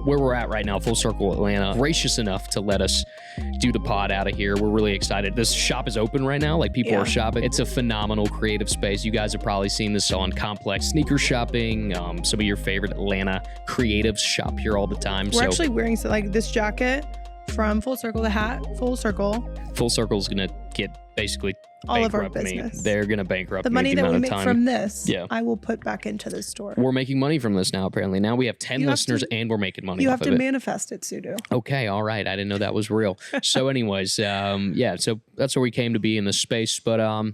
where we're at right now, Full Circle Atlanta, gracious enough to let us do the pod out of here. We're really excited. This shop is open right now. Like, people are shopping. It's a phenomenal creative space. You guys have probably seen this on Complex Sneaker Shopping. Some of your favorite Atlanta creatives shop here all the time. We're actually wearing this jacket from Full Circle, the hat, Full Circle. Full Circle's going to get basically all of our bankrupt me. business. They're going to bankrupt the me. money the that we amount make of time. from this, I will put back into the store. We're making money from this now, apparently. Now we have 10 listeners and we're making money You off have of to it. manifest it, Sudu. Okay, all right. I didn't know that was real. So anyways, so that's where we came to be in this space. But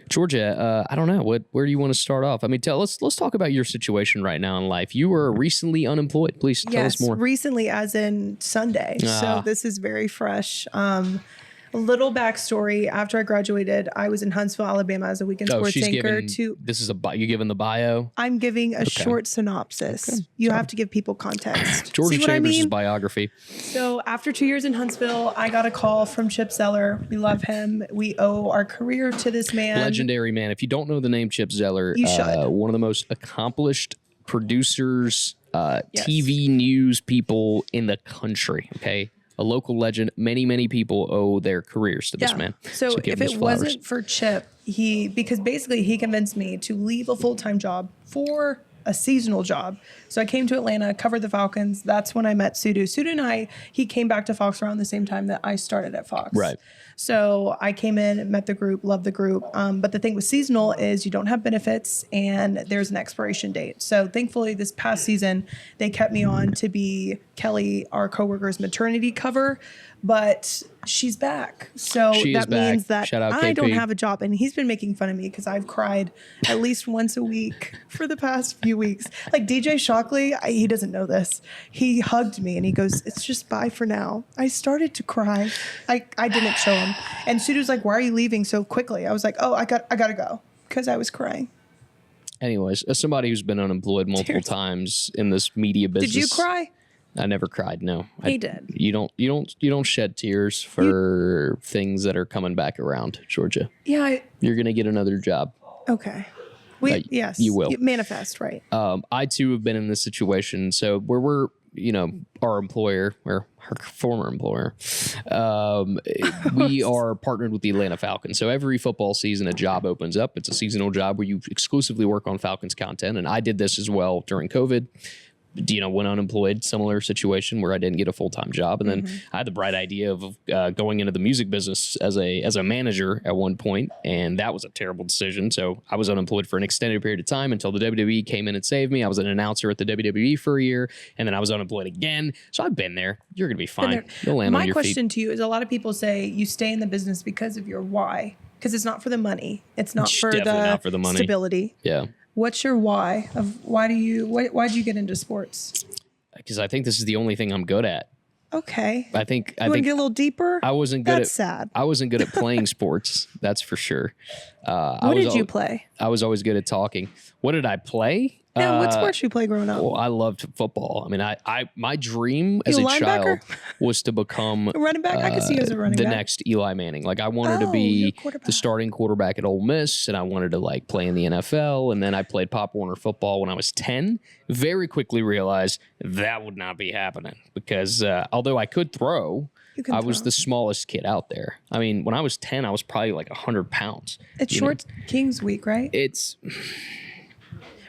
Georgia, I don't know. Where do you want to start off? I mean, let's talk about your situation right now in life. You were recently unemployed. Please tell us more. Recently, as in Sunday. So this is very fresh. A little backstory. After I graduated, I was in Huntsville, Alabama as a weekend sports anchor. This is you giving the bio? I'm giving a short synopsis. Okay. You have to give people context. Georgia Chambers' biography. So after 2 years in Huntsville, I got a call from Chip Zeller. We love him. We owe our career to this man. Legendary man. If you don't know the name Chip Zeller, you should. One of the most accomplished producers, TV news people in the country. Okay. A local legend. Many, many people owe their careers to this man. So if it wasn't for Chip, because basically he convinced me to leave a full-time job for a seasonal job. So I came to Atlanta, covered the Falcons. That's when I met Sudu. Sudu and he came back to Fox around the same time that I started at Fox. Right. So I came in, met the group, loved the group. But the thing with seasonal is you don't have benefits and there's an expiration date. So thankfully this past season, they kept me on to be Kelly, our coworker's maternity cover, but she's back. So that means that I don't have a job. And he's been making fun of me because I've cried at least once a week for the past few weeks. Like DJ Shockley, he doesn't know this. He hugged me and he goes, "It's just bye for now." I started to cry. I didn't show him. And Sudu's like, "Why are you leaving so quickly?" I was like, "Oh, I gotta go," because I was crying. Anyways, as somebody who's been unemployed multiple times in this media business, did you cry? I never cried. No, he did. You don't shed tears for things that are coming back around, Georgia. Yeah, you're gonna get another job. Okay. Yes, you will manifest, right? I too have been in this situation. So where we're, our employer, or our former employer, we are partnered with the Atlanta Falcons. So every football season, a job opens up. It's a seasonal job where you exclusively work on Falcons content, and I did this as well during COVID. Went unemployed, similar situation where I didn't get a full-time job. And then I had the bright idea of going into the music business as a manager at one point, and that was a terrible decision. So I was unemployed for an extended period of time until the WWE came in and saved me. I was an announcer at the WWE for a year, and then I was unemployed again. So I've been there. You're going to be fine. You'll land on your feet. My question to you is, a lot of people say you stay in the business because of your why, because it's not for the money. It's not for the money. Stability. Yeah. What's your why of why'd you get into sports? Because I think this is the only thing I'm good at. Okay. I think you want to get a little deeper? I wasn't good That's sad. I wasn't good at playing sports. That's for sure. What did you play? I was always good at talking. What did I play? Yeah, what sports you play growing up? Well, I loved football. I mean, my dream as a child was to become running back. I could see you as a running back. The next Eli Manning. Like, I wanted to be the starting quarterback at Ole Miss, and I wanted to play in the NFL. And then I played Pop Warner football when I was 10. Very quickly realized that would not be happening because although I could throw, I was the smallest kid out there. I mean, when I was 10, I was probably like 100 pounds. It's Short Kings Week, right?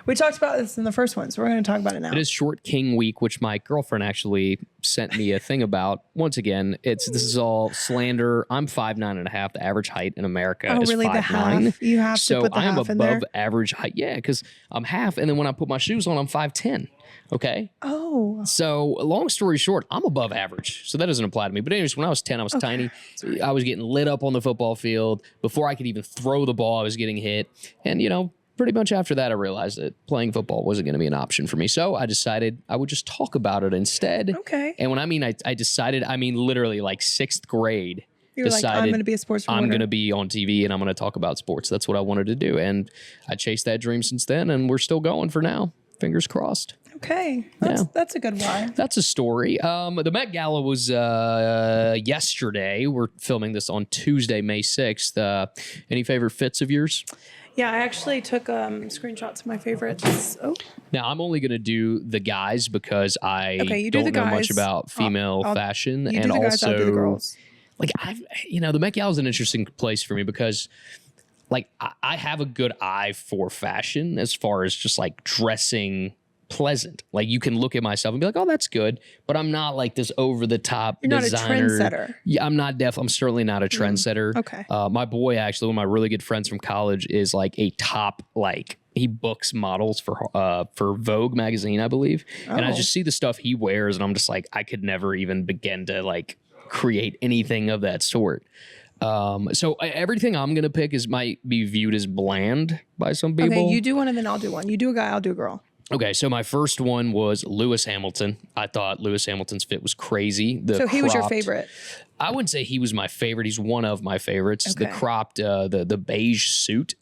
We talked about this in the first one, so we're going to talk about it now. It is Short King Week, which my girlfriend actually sent me a thing about. Once again, this is all slander. I'm 5'9.5". The average height in America is 5'9". The half? You have to put the half in there? So I am above average height. Yeah, because I'm half, and then when I put my shoes on, I'm 5'10". Okay. Oh. So long story short, I'm above average. So that doesn't apply to me. But anyways, when I was 10, I was tiny. I was getting lit up on the football field. Before I could even throw the ball, I was getting hit. And, pretty much after that, I realized that playing football wasn't going to be an option for me. So I decided I would just talk about it instead. Okay. And when I decided, I mean literally like 6th grade. You're like, I'm going to be a sports reporter. I'm going to be on TV and I'm going to talk about sports. That's what I wanted to do. And I chased that dream since then, and we're still going for now. Fingers crossed. Okay. That's a good why. That's a story. The Met Gala was yesterday. We're filming this on Tuesday, May 6th. Any favorite fits of yours? Yeah, I actually took screenshots of my favorites. Oh, Now, I'm only going to do the guys because I okay, you do the don't know much guys. about female I'll- fashion. You And do the guys, I'll do the also, girls. like, the Met Gala is an interesting place for me because, like, I have a good eye for fashion as far as just like dressing pleasant. Like, you can look at myself and be like, oh, that's good. But I'm not like this over the top You're not designer. a trendsetter. Yeah, I'm certainly not a trendsetter. Okay. My boy, actually, one of my really good friends from college is like a top, like, he books models for Vogue magazine, I believe. And I just see the stuff he wears and I'm just like, I could never even begin to like create anything of that sort. So everything I'm going to pick might be viewed as bland by some people. Okay, you do one and then I'll do one. You do a guy, I'll do a girl. Okay, so my first one was Lewis Hamilton. I thought Lewis Hamilton's fit was crazy. So he was your favorite? I wouldn't say he was my favorite. He's one of my favorites. Okay. The cropped, the beige suit,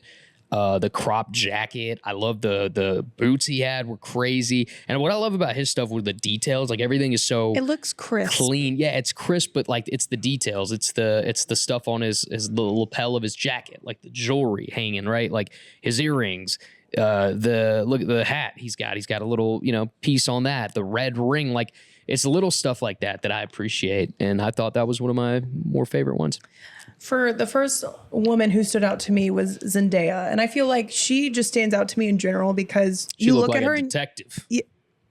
the cropped jacket. I love the boots he had were crazy. And what I love about his stuff were the details. Like everything is so It looks crisp. clean. Yeah, it's crisp, but like it's the details. It's the stuff on the lapel of his jacket, like the jewelry hanging, right? Like his earrings. Look at the hat he's got a little piece on that, the red ring, like it's little stuff like that I appreciate, and I thought that was one of my more favorite ones. For the first woman who stood out to me was Zendaya, and I feel like she just stands out to me in general because She you looked look like at her a and detective.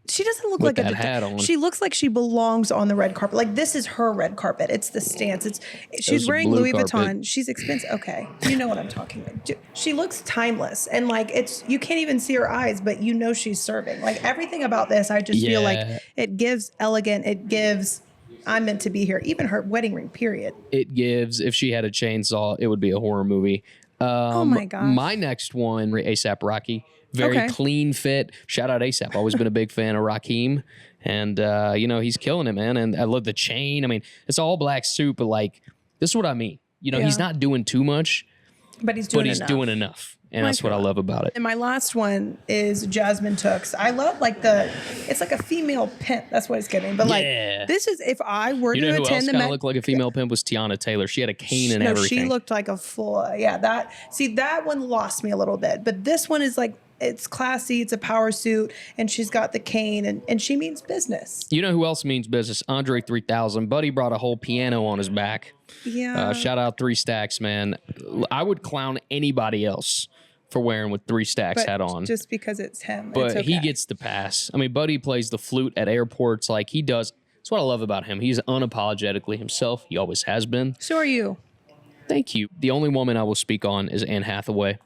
she doesn't look With like a that hat on. She looks like she belongs on the red carpet. Like this is her red carpet. It's the stance. She's a wearing blue Louis carpet. Vuitton. She's expensive. Okay, you know what I'm talking about. She looks timeless, and like you can't even see her eyes, but you know she's serving. Like everything about this, I just feel like it gives elegant. It gives I'm meant to be here. Even her wedding ring. Period. It gives, if she had a chainsaw, it would be a horror movie. Oh my gosh. My next one, ASAP Rocky. Very clean fit. Shout out ASAP. Always been a big fan of Rakim. And, he's killing it, man. And I love the chain. I mean, it's all black suit, but like, this is what I mean. He's not doing too much, But he's doing enough. And that's what I love about it. And my last one is Jasmine Tooks. I love it's like a female pimp. That's what it's getting. But like, this is, if I were to who else attend the kind of looked like a female pimp was Tiana Taylor. She had a cane and everything. She looked like a full, that one lost me a little bit. But this one is like, it's classy. It's a power suit, and she's got the cane, and she means business. You know who else means business? Andre 3000. Buddy brought a whole piano on his back. Yeah. Shout out 3 Stacks, man. I would clown anybody else for wearing with 3 Stacks hat on. Just because it's him. But it's okay. he gets the pass. I mean, Buddy plays the flute at airports like he does. That's what I love about him. He's unapologetically himself. He always has been. So are you. Thank you. The only woman I will speak on is Anne Hathaway.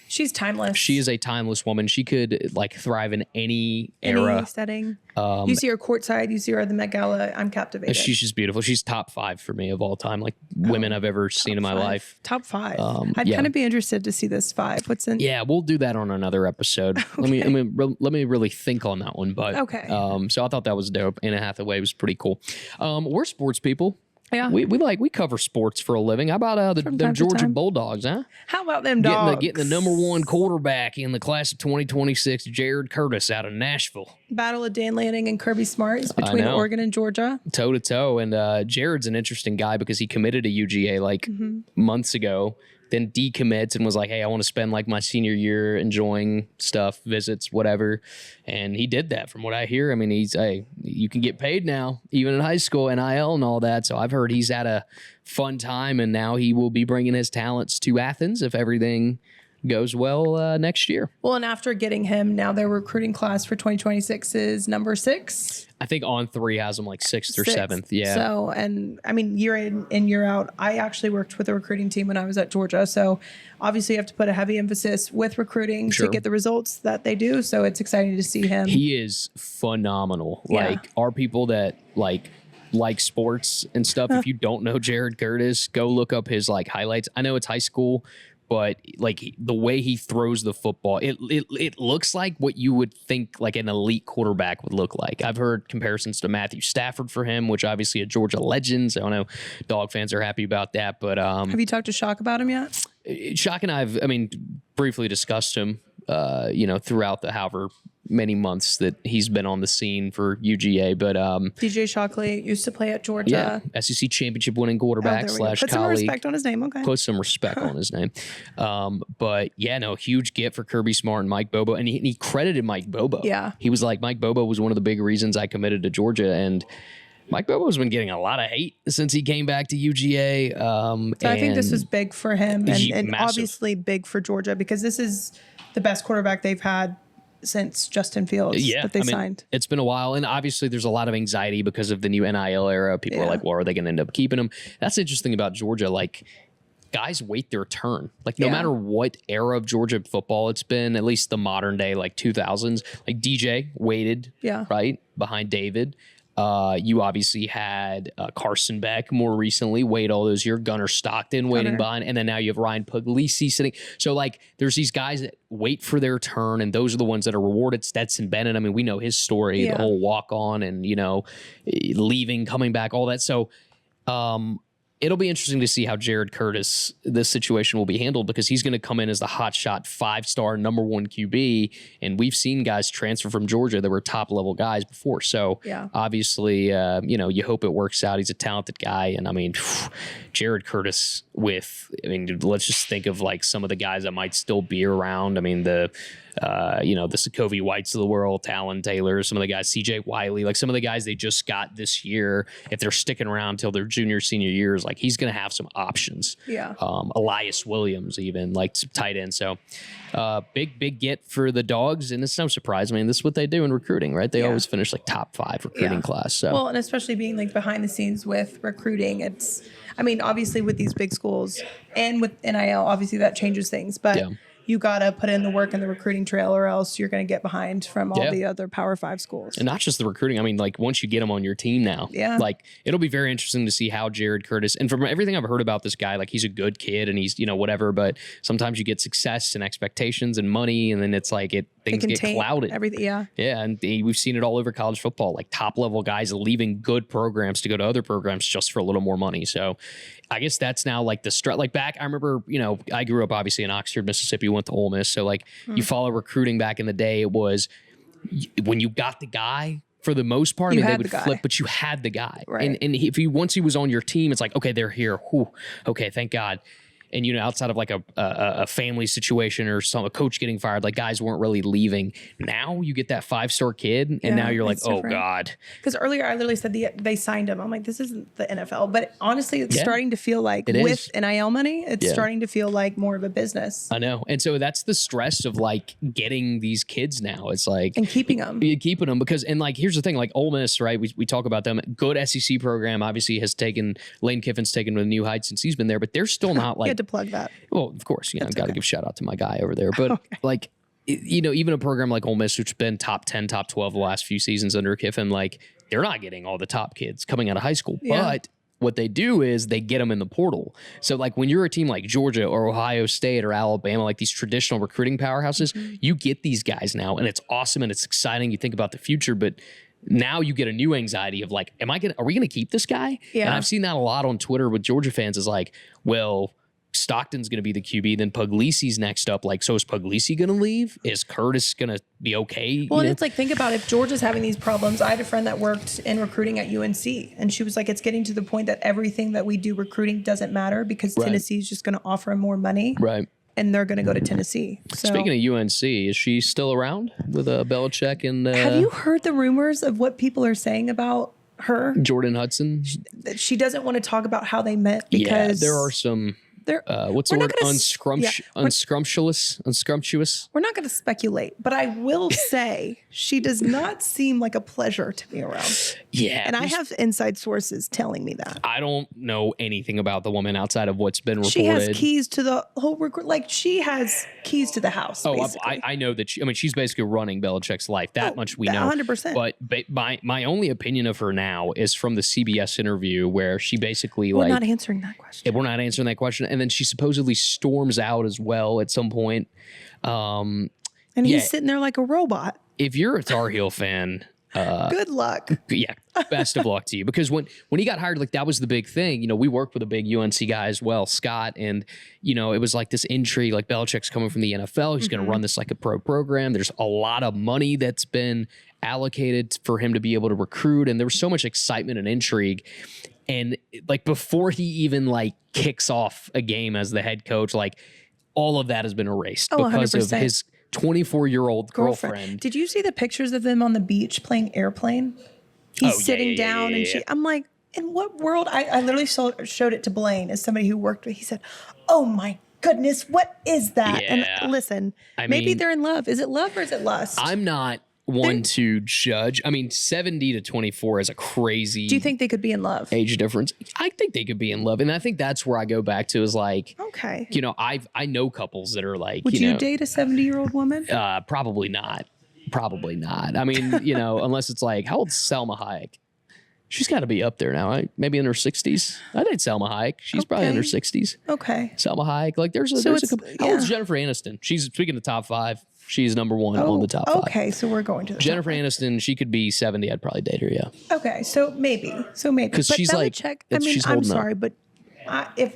She's timeless. She is a timeless woman. She could like thrive in any era. Any setting. You see her courtside. You see her at the Met Gala. I'm captivated. She's just beautiful. She's top 5 for me of all time. Like women I've ever seen in my life. Top 5. I'd kind of be interested to see this 5. What's in? Yeah, we'll do that on another episode. Okay. Let me really think on that one. But okay. So I thought that was dope. Anne Hathaway was pretty cool. We're sports people. Yeah. We cover sports for a living. How about them Georgia Bulldogs, huh? How about them dogs? Getting the number 1 quarterback in the class of 2026, Jared Curtis out of Nashville. Battle of Dan Lanning and Kirby Smart is between Oregon and Georgia. Toe to toe. And Jared's an interesting guy because he committed to UGA like months ago, then decommits and was like, hey, I want to spend like my senior year enjoying stuff, visits, whatever. And he did that from what I hear. I mean, you can get paid now, even in high school, NIL and all that. So I've heard he's had a fun time, and now he will be bringing his talents to Athens if everything goes well next year. Well, and after getting him, now their recruiting class for 2026 is number 6. I think On3 has him like 6th or 7th. Yeah. So, and I mean, year in and year out, I actually worked with a recruiting team when I was at Georgia. So obviously you have to put a heavy emphasis with recruiting to get the results that they do. So it's exciting to see him. He is phenomenal. Yeah. Like our people that like sports and stuff. If you don't know Jared Curtis, go look up his like highlights. I know it's high school, but like the way he throws the football, it looks like what you would think like an elite quarterback would look like. I've heard comparisons to Matthew Stafford for him, which obviously a Georgia legend. So I know dog fans are happy about that. But have you talked to Shock about him yet? Shock and briefly discussed him, throughout the however many months that he's been on the scene for UGA. But DJ Shockley used to play at Georgia. yeah, SEC championship winning quarterback slash Put some colleague. respect on his name, okay. Put some respect on his name. But yeah, no, huge get for Kirby Smart and Mike Bobo. And he credited Mike Bobo. Yeah. He was like, Mike Bobo was one of the big reasons I committed to Georgia. And Mike Bobo's been getting a lot of hate since he came back to UGA. So I think this is big for him and massive. obviously big for Georgia because this is the best quarterback they've had since Justin Fields that they signed. It's been a while, and obviously there's a lot of anxiety because of the new NIL era. People are like, well, are they going to end up keeping him? That's the interesting about Georgia. Like, guys wait their turn. Like, no matter what era of Georgia football it's been, at least the modern day, like 2000s, like DJ waited, right, behind David. You obviously had Carson Beck more recently, wait all those years, Gunnar Stockton waiting behind, and then now you have Ryan Puglisi sitting. So, like, there's these guys that wait for their turn, and those are the ones that are rewarded. Stetson Bennett, I mean, we know his story, the whole walk-on and, you know, leaving, coming back, all that. So, it'll be interesting to see how Jared Curtis, this situation will be handled because he's going to come in as the hotshot 5-star #1 QB. And we've seen guys transfer from Georgia that were top level guys before. So obviously, you know, you hope it works out. He's a talented guy. And I mean, Jared Curtis let's just think of like some of the guys that might still be around. I mean, the Sokovie Whites of the world, Talon Taylor, some of the guys, CJ Wiley, like some of the guys they just got this year, if they're sticking around till their junior, senior years, like he's going to have some options. Elias Williams, even like some tight end. So big get for the Dogs. And it's no surprise. I mean, this is what they do in recruiting, right? They always finish like top 5 recruiting class. So well, and especially being like behind the scenes with recruiting, I mean, obviously with these big schools and with NIL, obviously that changes things, but you got to put in the work in the recruiting trail or else you're going to get behind from all the other Power 5 schools. And not just the recruiting. I mean, like once you get them on your team now, like it'll be very interesting to see how Jared Curtis, and from everything I've heard about this guy, like he's a good kid and he's, you know, whatever, but sometimes you get success and expectations and money and then it's like things get clouded. Everything, yeah. And we've seen it all over college football, like top level guys leaving good programs to go to other programs just for a little more money. So I guess that's now like the strut. Like back, I remember, you know, I grew up obviously in Oxford, Mississippi, went to Ole Miss. So like you follow recruiting back in the day, it was when you got the guy for the most part, I mean, they would flip, but you had the guy. Right. And if once he was on your team, it's like, okay, they're here. Whew, okay, thank God. And, you know, outside of like a family situation or a coach getting fired, like guys weren't really leaving. Now you get that 5-star kid and now you're like, oh God. Because earlier I literally said they signed him. I'm like, this isn't the NFL. But honestly, it's starting to feel like with NIL money, it's starting to feel like more of a business. I know. And so that's the stress of like getting these kids now. It's like. And keeping them. Keeping them because, and like, here's the thing, like Ole Miss, right? We talk about them. Good SEC program obviously has taken, Lane Kiffin's taken to new heights since he's been there, but they're still not like. To plug that. Well, of course, you know, I've got to give shout out to my guy over there. But like, you know, even a program like Ole Miss, which has been top 10, top 12 the last few seasons under Kiffin, like they're not getting all the top kids coming out of high school. But what they do is they get them in the portal. So like when you're a team like Georgia or Ohio State or Alabama, like these traditional recruiting powerhouses, you get these guys now and it's awesome and it's exciting. You think about the future, but now you get a new anxiety of like, are we going to keep this guy? And I've seen that a lot on Twitter with Georgia fans is like, well, Stockton's going to be the QB, then Puglisi's next up. Like, so is Puglisi going to leave? Is Curtis going to be okay? Well, and it's like, think about if Georgia's having these problems. I had a friend that worked in recruiting at UNC, and she was like, it's getting to the point that everything that we do recruiting doesn't matter because Tennessee's just going to offer him more money. Right. And they're going to go to Tennessee. So, speaking of UNC, is she still around with Belichick? And have you heard the rumors of what people are saying about her? Jordan Hudson? She doesn't want to talk about how they met because there are some... what's the word? Unscrumptious. We're not going to speculate, but I will say she does not seem like a pleasure to be around. Yeah. And I have inside sources telling me that. I don't know anything about the woman outside of what's been reported. She has keys to the whole like she has keys to the house. Oh, I know that she's basically running Belichick's life. That much we know. 100%. But my only opinion of her now is from the CBS interview where she basically we're not answering that question. We're not answering that question. And then she supposedly storms out as well at some point. And he's sitting there like a robot. If you're a Tar Heel fan, Good luck. Yeah, best of luck to you. Because when he got hired, like that was the big thing. You know, we worked with a big UNC guy as well, Scott, and you know, it was like this intrigue. Like Belichick's coming from the NFL, he's going to run this like a pro program. There's a lot of money that's been allocated for him to be able to recruit, and there was so much excitement and intrigue. And like before he even like kicks off a game as the head coach, like all of that has been erased because 100%. of his 24-year-old girlfriend. Did you see the pictures of them on the beach playing airplane? He's sitting down and I'm like, in what world? I literally showed it to Blaine as somebody who worked with. He said, oh my goodness, what is that? Yeah. And listen, maybe they're in love. Is it love or is it lust? I'm not one to judge. I mean, 70 to 24 is a crazy. Do you think they could be in love? Age difference. I think they could be in love. And I think that's where I go back to is like, okay. You know, I know couples that are like, would you date a 70-year-old woman? Probably not. Probably not. I mean, you know, unless it's like, how old's Salma Hayek? She's got to be up there now, right? Maybe in her 60s. I date Salma Hayek. She's probably in her 60s. Okay. Salma Hayek. Like there's a couple. How old's Jennifer Aniston? She's, speaking of top 5, she's number 1 on the top 5. Okay, so we're going to the Jennifer Aniston, she could be 70. I'd probably date her, yeah. Okay, so maybe. Because she's Belichick, like, she's holding I'm sorry, up. but if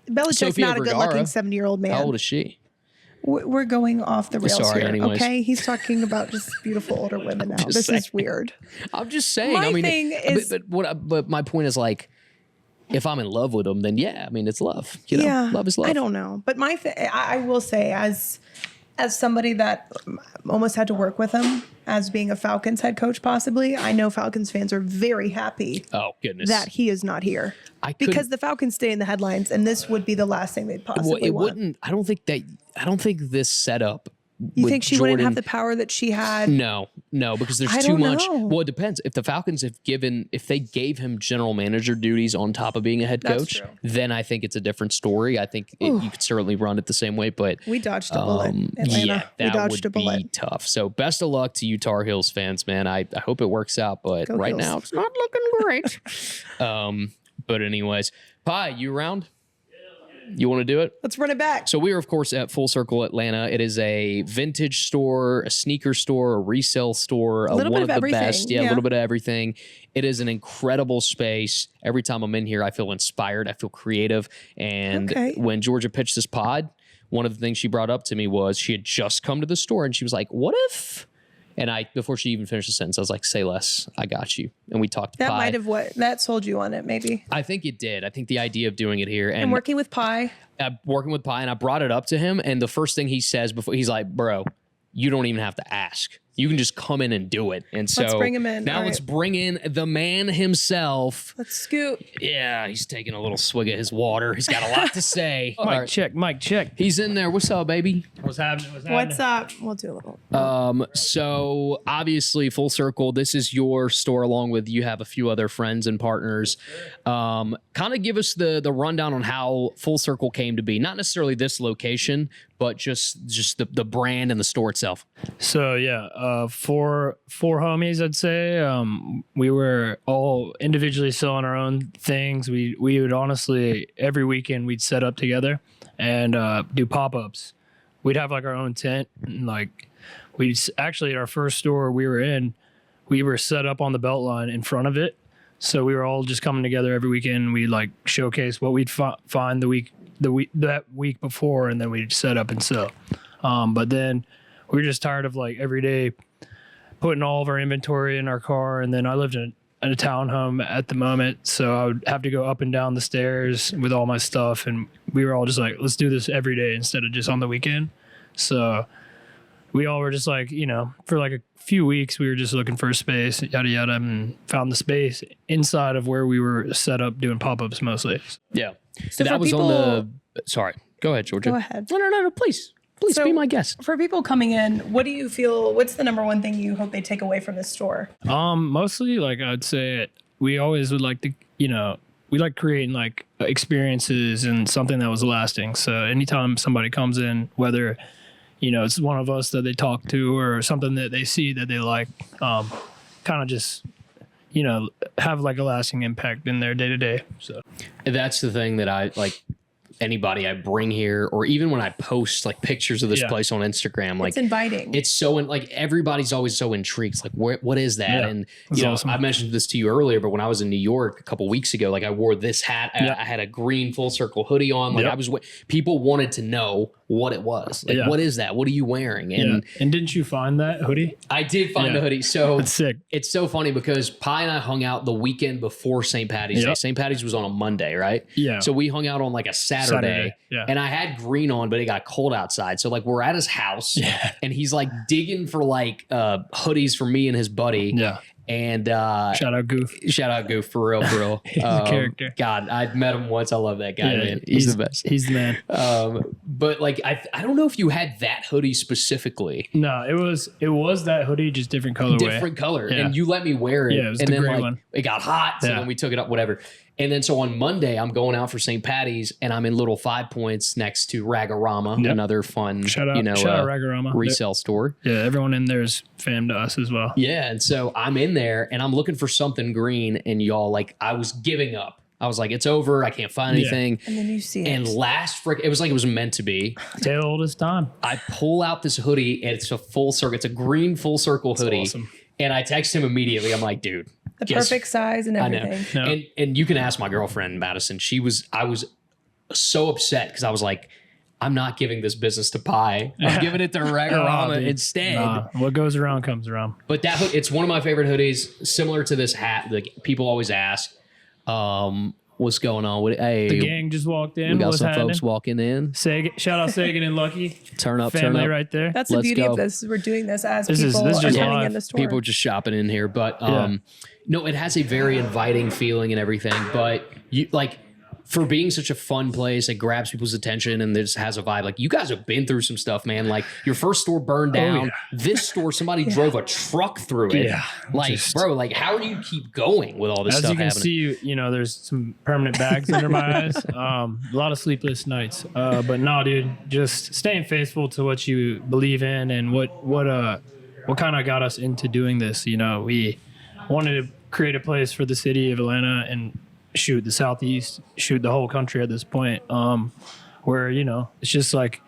Belichick's Sofia not a Vergara, good-looking 70-year-old man. How old is she? We're going off the rails Sorry, here, anyways. okay? He's talking about just beautiful older women now. This is weird. I'm just saying. My I mean, thing is, but my point is like, if I'm in love with them, then yeah, I mean, it's love. You know, yeah, love is love. I don't know, but I will say as somebody that almost had to work with him as being a Falcons head coach, possibly, I know Falcons fans are very happy. Oh goodness, that he is not here because the Falcons stay in the headlines, and this would be the last thing they'd possibly want. Wouldn't. I don't think this setup. You think she wouldn't have the power that she had? No, because there's too much. Well, it depends. If the Falcons if they gave him general manager duties on top of being a head coach, then I think it's a different story. I think you could certainly run it the same way, but we dodged a bullet. Atlanta. Yeah, that would be tough. So best of luck to you Tar Heels fans, man. I hope it works out, but Go right Heels. now it's not looking great. But anyways, Pi, you around? You want to do it? Let's run it back. So we are, of course, at Full Circle Atlanta. It is a vintage store, a sneaker store, a resale store, one of the best. Yeah, a little bit of everything. It is an incredible space. Every time I'm in here, I feel inspired. I feel creative. And when Georgia pitched this pod, one of the things she brought up to me was she had just come to the store and she was like, what if... And before she even finished the sentence, I was like, say less, I got you. And we talked That Pi. might have that sold you on it, maybe. I think it did. I think the idea of doing it here. And working with Pi. And I brought it up to him. And the first thing he says before, he's like, bro, you don't even have to ask. You can just come in and do it. And so let's bring him in. Now let's bring in the man himself. Let's scoot. Yeah, he's taking a little swig of his water. He's got a lot to say. Mic check. He's in there. What's up, baby? What's happening? What's up? We'll do a little. So obviously Full Circle, this is your store along with you have a few other friends and partners. Kind of give us the rundown on how Full Circle came to be. Not necessarily this location, but just the brand and the store itself. So yeah, four homies, I'd say. We were all individually selling our own things. We would honestly every weekend we'd set up together and do pop-ups. We'd have like our own tent and like we actually at our first store we were in, we were set up on the Beltline in front of it. So we were all just coming together every weekend. We'd like showcase what we'd find that week before, and then we'd set up and sell. But then we were just tired of like every day putting all of our inventory in our car. And then I lived in a townhome at the moment, so I would have to go up and down the stairs with all my stuff. And we were all just like, let's do this every day instead of just on the weekend. So we all were just like, for like a few weeks, we were just looking for a space, yada, yada, and found the space inside of where we were set up doing pop-ups mostly. Yeah. So that was on the... Sorry. Go ahead, Georgia. Go ahead. No, please. Please be my guest. For people coming in, what do you feel, what's the number one thing you hope they take away from this store? Mostly, like, I'd say we always would like to, we like creating like experiences and something that was lasting. So anytime somebody comes in, whether it's one of us that they talk to or something that they see that they like, kind of just, have like a lasting impact in their day to day. So that's the thing that I like. anybody I bring here, or even when I post like pictures of this place on Instagram, like it's inviting. It's so like everybody's always so intrigued. It's like, what is that? Yeah, and that's you know, awesome. I mentioned this to you earlier, but when I was in New York a couple weeks ago, like I wore this hat. I had a green full circle hoodie on. Like I was, people wanted to know what it was. Like, what is that? What are you wearing? And didn't you find that hoodie? I did find the hoodie. So it's sick. It's so funny because Pi and I hung out the weekend before St. Patty's Day. St. Patty's was on a Monday, right? Yeah. So we hung out on like a Saturday. And I had green on, but it got cold outside. So like we're at his house and he's like digging for like hoodies for me and his buddy. Yeah. And shout out Goof for real. He's a character. God, I've met him once. I love that guy, man. He's the best. He's the man. But like I don't know if you had that hoodie specifically. No, it was that hoodie, just different colorway. Different color. And you let me wear it. Yeah, it was and the then gray like one. it got hot, so then we took it up, whatever. And then so on Monday, I'm going out for St. Patty's, and I'm in Little 5 Points next to Ragorama, another fun, shout out Ragorama resale store. Yeah, everyone in there is fam to us as well. Yeah, and so I'm in there, and I'm looking for something green, and y'all, like, I was giving up. I was like, it's over. I can't find anything. And then you see it. And it was like it was meant to be. Tale old as time. I pull out this hoodie, and it's a full circle. It's a green full circle hoodie. Awesome. And I text him immediately. I'm like, dude. The perfect size and everything. I know. And you can ask my girlfriend, Madison. I was so upset because I was like, I'm not giving this business to Pi. I'm giving it to Ragorama instead. Nah, what goes around comes around. But it's one of my favorite hoodies, similar to this hat. Like people always ask, what's going on? The gang just walked in. We got some folks walking in. Shout out Sagan and Lucky. Turn up. Right there. That's the beauty of this. We're doing this as people are coming in the store. People are just shopping in here. But no, it has a very inviting feeling and everything. But you like for being such a fun place, it grabs people's attention and this has a vibe. Like you guys have been through some stuff, man. Like your first store burned down. This store, somebody drove a truck through it. Yeah. Like, bro, like how do you keep going with all this stuff happening? As you can see, there's some permanent bags under my eyes. A lot of sleepless nights. But no, dude, just staying faithful to what you believe in and what kind of got us into doing this. We wanted to create a place for the city of Atlanta and the Southeast, the whole country at this point, where, it's just like,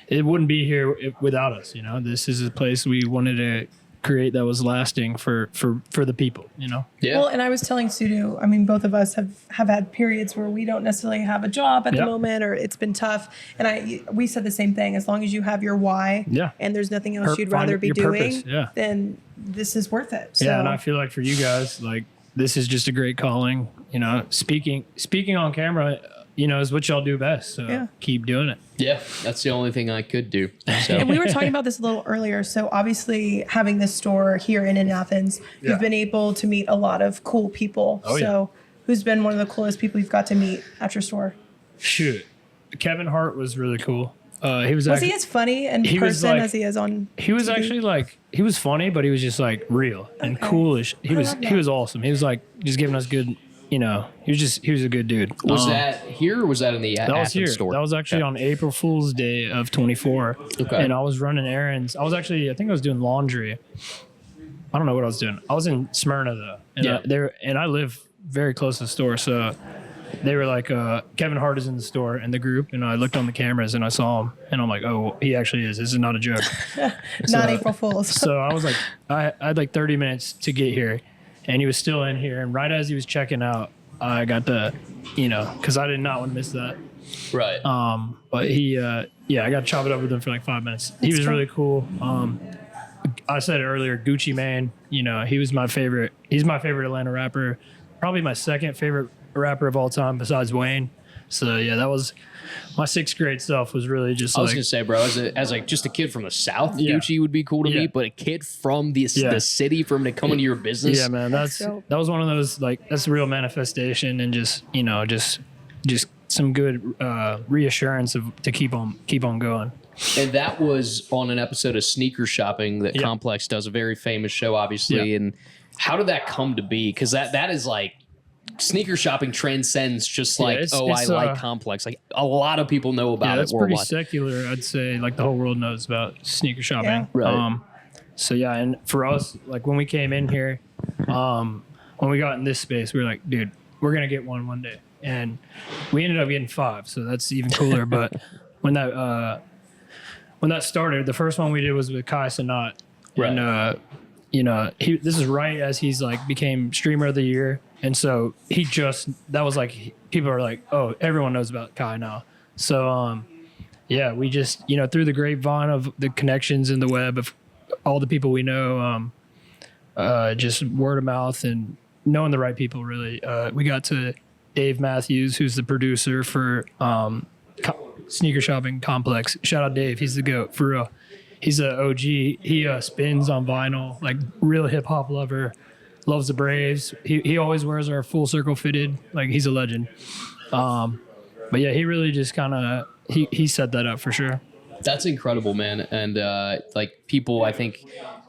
it wouldn't be here without us. This is a place we wanted to create that was lasting for the people, Yeah. Well, and I was telling Sudu, I mean, both of us have had periods where we don't necessarily have a job at the moment, or it's been tough. And we said the same thing. As long as you have your why and there's nothing else you'd rather be doing, then this is worth it. So. Yeah. And I feel like for you guys, like, this is just a great calling, speaking on camera, is what y'all do best. So keep doing it. Yeah. That's the only thing I could do. So. And we were talking about this a little earlier. So obviously having this store here in Athens, you've been able to meet a lot of cool people. Who's been one of the coolest people you've got to meet at your store? Shoot. Kevin Hart was really cool. He was he as funny in person as he is on He was TV? actually like, he was funny, but he was just like real and coolish. He was awesome. He was like just giving us good, he was a good dude. Was that here or was that in the Athens store? That was actually on April Fool's Day of 24. Okay. And I was running errands. I think I was doing laundry. I don't know what I was doing. I was in Smyrna though. And I live very close to the store. So they were like, Kevin Hart is in the store in the group. And I looked on the cameras and I saw him. And I'm like, oh, he actually is. This is not a joke. Not April Fool's. So I was like, I had like 30 minutes to get here. And he was still in here. And right as he was checking out, I got because I did not want to miss that. Right. But I got to chop it up with him for like 5 minutes. He was really cool. I said it earlier, Gucci Mane, he was my favorite. He's my favorite Atlanta rapper. Probably my second favorite rapper of all time besides Wayne. So yeah, that was my sixth grade self was really just I was gonna say, bro, as like just a kid from the South, Gucci would be cool to meet, but a kid from the city, for him to come into your business. Yeah, man, that was one of those, like, that's a real manifestation and just just some good reassurance to keep on going. And that was on an episode of Sneaker Shopping that Complex does, a very famous show, obviously. And how did that come to be? Because that is like, sneaker shopping transcends just like, I like Complex. Like a lot of people know about it. It's pretty secular, I'd say. Like the whole world knows about sneaker shopping. Yeah. Right. So yeah, and for us, like when we came in here, when we got in this space, we were like, dude, we're gonna get one day. and we ended up getting 5, so that's even cooler. But when that started, the first one we did was with Kai Sanat, Right. and this is right as he's like became streamer of the year, and so that was like people are like, oh, everyone knows about Kai now. So we just through the grapevine of the connections in the web of all the people we know, just word of mouth and knowing the right people. Really, we got to Dave Matthews, who's the producer for Sneaker Shopping Complex. Shout out Dave, he's the GOAT for real. He's an OG. He spins on vinyl, like real hip hop lover. Loves the Braves. He always wears our full circle fitted. Like he's a legend. But yeah, he really just kind of he set that up for sure. That's incredible, man. And like people, I think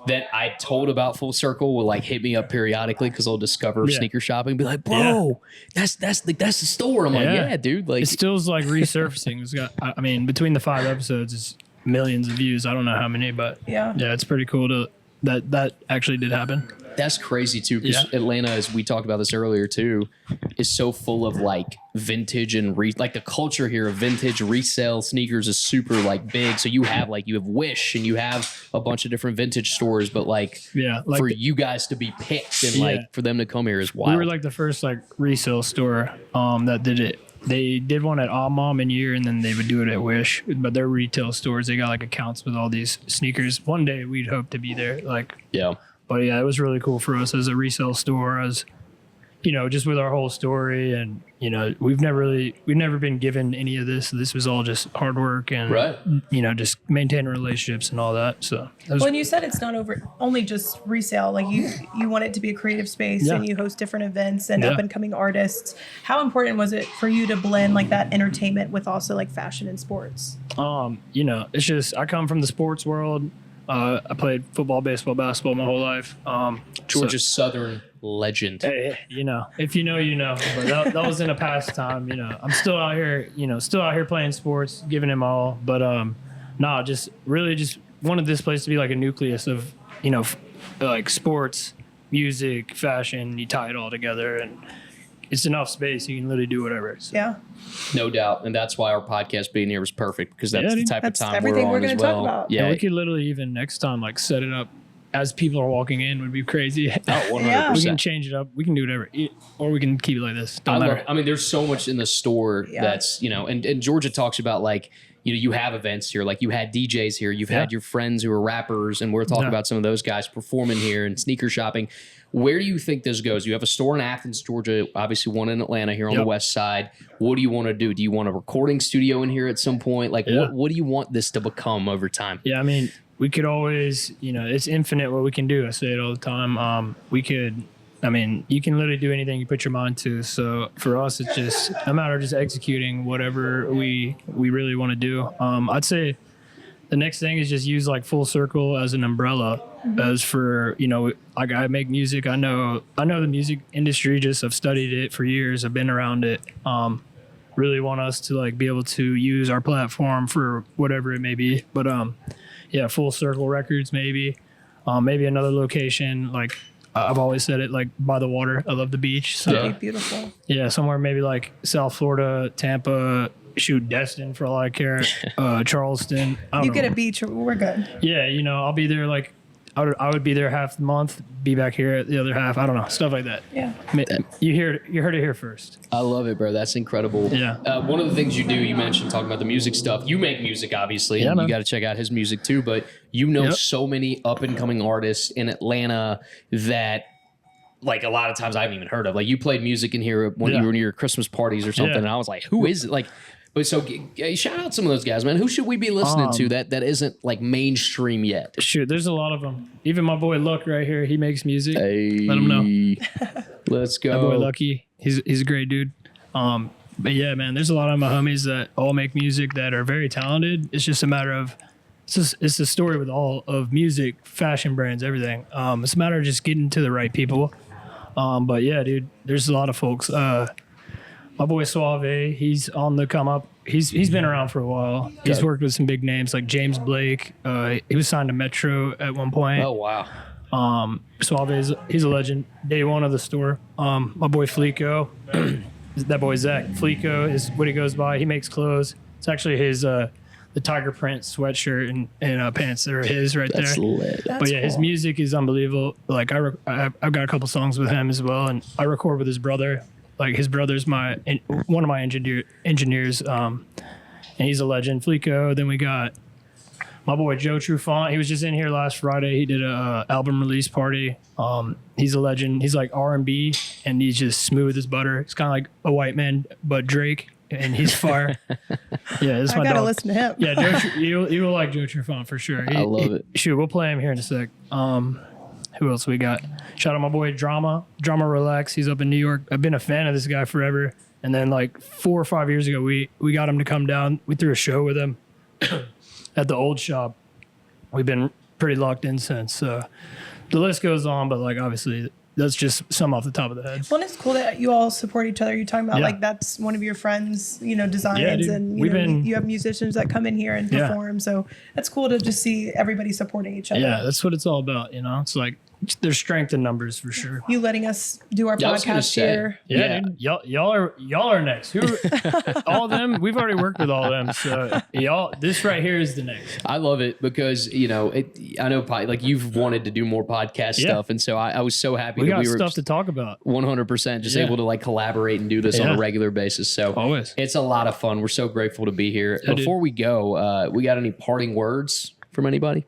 that I told about Full Circle will like hit me up periodically because they'll discover sneaker shopping and be like, bro, that's the store. I'm like, yeah, dude. Like it still's like resurfacing. It's got, I mean, between the 5 episodes, it's millions of views. I don't know how many, but yeah, it's pretty cool that actually did happen. That's crazy too, because Atlanta, as we talked about this earlier too, is so full of like vintage and like the culture here of vintage resale sneakers is super like big. So you have Wish and you have a bunch of different vintage stores, but like for you guys to be picked and like for them to come here is wild. We were like the first like resale store that did it. They did one at Mom and Year, and then they would do it at Wish. But their retail stores, they got like accounts with all these sneakers. One day we'd hope to be there. But yeah, it was really cool for us as a resale store, as just with our whole story, and we've never been given any of this. This was all just hard work and just maintaining relationships and all that. So and you said it's not only just resale. Like you want it to be a creative space, and you host different events and up and coming artists. How important was it for you to blend like that entertainment with also like fashion and sports? It's just I come from the sports world. I played football, baseball, basketball my whole life. Georgia Southern legend. Hey, if you know, you know. But that was in a past time. I'm still out here, playing sports, giving him all. But just really just wanted this place to be like a nucleus of like sports, music, fashion. You tie it all together, and it's enough space. You can literally do whatever. So. Yeah. No doubt. And that's why our podcast being here was perfect, because that's the type of time everything we're on gonna as well. talk about. Yeah, we could literally even next time like set it up as people are walking in would be crazy. Oh, 100%. We can change it up. We can do whatever. Or we can keep it like this. Don't matter. I mean, there's so much in the store that's, and Georgia talks about like, you have events here, like you had DJs here, you've had your friends who are rappers, and we're talking about some of those guys performing here and sneaker shopping. Where do you think this goes? You have a store in Athens, Georgia, obviously one in Atlanta here on the west side. What do you want to do? Do you want a recording studio in here at some point? Like, what do you want this to become over time? Yeah, I mean, we could always, it's infinite what we can do. I say it all the time. You can literally do anything you put your mind to. So for us, it's just a matter of just executing whatever we really want to do. I'd say the next thing is just use like Full Circle as an umbrella. As for, like I make music. I know the music industry, just I've studied it for years. I've been around it. Really want us to like be able to use our platform for whatever it may be. But Full Circle Records, maybe another location. Like I've always said it, like by the water. I love the beach. So beautiful. Yeah, somewhere maybe like South Florida, Tampa. Shoot, Destin for all I care. Charleston. You get a beach, we're good. Yeah, I'll be there like I would be there half the month, be back here the other half. I don't know, stuff like that. Yeah. You heard it here first. I love it, bro. That's incredible. Yeah. One of the things you do, you mentioned talking about the music stuff. You make music, obviously, and you got to check out his music too. But so many up and coming artists in Atlanta that, like, a lot of times I haven't even heard of. Like, you played music in here when you were near your Christmas parties or something, and I was like, who is it? Like. But so shout out some of those guys, man. Who should we be listening to that isn't like mainstream yet? Shoot, there's a lot of them. Even my boy Luck right here, he makes music. Hey, let him know. Let's go. My boy Lucky, he's a great dude. But yeah, man, there's a lot of my homies that all make music that are very talented. It's just a matter of it's a story with all of music, fashion brands, everything. It's a matter of just getting to the right people. But yeah, dude, there's a lot of folks. My boy Suave, he's on the come up. He's been around for a while. He's worked with some big names like James Blake. He was signed to Metro at one point. Oh wow. Suave he's a legend. Day one of the store. My boy Fleeko. that boy Zach Fleeko is what he goes by. He makes clothes. It's actually his the tiger print sweatshirt and pants that are his right That's there. lit. But yeah, his music is unbelievable. Like I've got a couple songs with him as well, and I record with his brother. Like his brother's one of my engineers, and he's a legend. Fleeko. Then we got my boy Joe Trufant. He was just in here last Friday. He did a album release party. He's a legend. He's like R&B, and he's just smooth as butter. He's kind of like a white man, but Drake, and he's fire. Yeah, this is my I gotta dog. listen to him. Yeah, you will like Joe Trufant for sure. I love it. Shoot, we'll play him here in a sec. Who else we got? Shout out my boy Drama Relax. He's up in New York. I've been a fan of this guy forever. And then like 4 or 5 years ago, we got him to come down. We threw a show with him at the old shop. We've been pretty locked in since. The list goes on, but like obviously that's just some off the top of the head. Well, it's cool that you all support each other. You're talking about Yeah. like that's one of your friends, designs, Yeah, dude. and We've been- you have musicians that come in here and Yeah. perform. So that's cool to just see everybody supporting each other. Yeah, that's what it's all about. It's like there's strength in numbers for sure. You letting us do our Yeah, I was gonna podcast say. here. Yeah, dude. Y'all are next. All of them? We've already worked with all of them. So y'all, this right here is the next. I love it because I know like you've wanted to do more podcast Yeah. stuff, and so I was so happy We that got we were stuff to talk about. 100% just Yeah. able to like collaborate and do this on Yeah. a regular basis. So Always. it's a lot of fun. We're so grateful to be here. Yeah, Before we go, we got any parting words from anybody?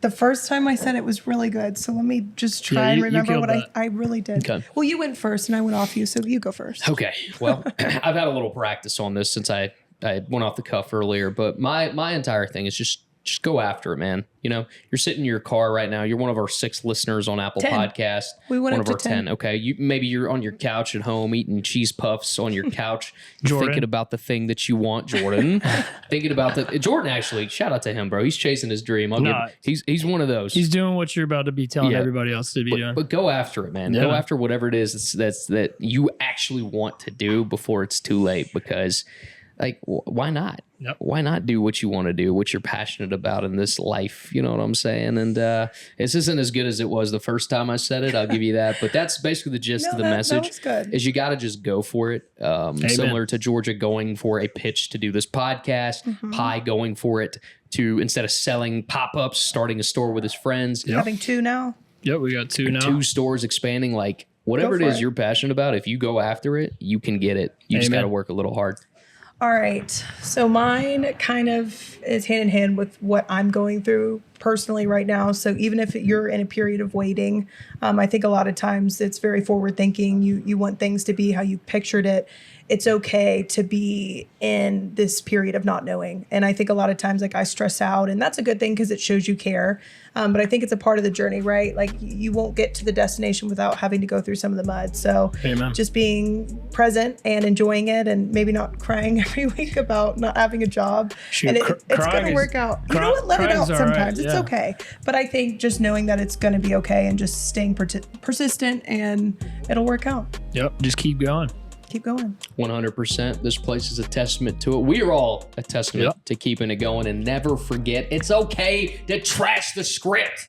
The first time I said it was really good. So let me just try Yeah, and you remember killed what that. I really did. Okay. Well, you went first and I went off you. So you go first. Okay. Well, I've had a little practice on this since I went off the cuff earlier, but my entire thing is just go after it, man. You're sitting in your car right now. You're one of our 6 listeners on Apple 10. Podcast. We went one up of to our 10. Okay. Maybe you're on your couch at home eating cheese puffs on your couch, Jordan. thinking about the thing that you want, Jordan. Thinking about Jordan, actually, shout out to him, bro. He's chasing his dream. He's one of those. He's doing what you're about to be telling Yeah. everybody else to be doing. But go after it, man. Yeah. Go after whatever it is that you actually want to do before it's too late. Because, like, why not? Yep. Why not do what you want to do, what you're passionate about in this life? You know what I'm saying? And this isn't as good as it was the first time I said it. I'll give you that. But that's basically the gist No, of the that message. was good. Is you got to just go for it. Similar to Georgia going for a pitch to do this podcast, Mm-hmm. Pi going for it to, instead of selling pop-ups, starting a store with his friends. Yep. Having 2 now. Yep, we got 2 now. 2 stores expanding, like whatever Go it for is it. you're passionate about, if you go after it, you can get it. You just Amen. got to work a little hard. All right. So mine kind of is hand in hand with what I'm going through personally right now. So even if you're in a period of waiting, I think a lot of times it's very forward thinking. You want things to be how you pictured it. It's okay to be in this period of not knowing. And I think a lot of times like I stress out, and that's a good thing because it shows you care. But I think it's a part of the journey, right? Like you won't get to the destination without having to go through some of the mud. So Amen. just being present and enjoying it and maybe not crying every week about not having a job. Shoot, and it's crying going to is- work out. You know what? Let it crying's out all right, sometimes. It's yeah. okay. But I think just knowing that it's going to be okay and just staying persistent and it'll work out. Yep, just keep going. Keep going. 100%. This place is a testament to it. We are all a testament Yep. to keeping it going. And never forget, it's okay to trash the script.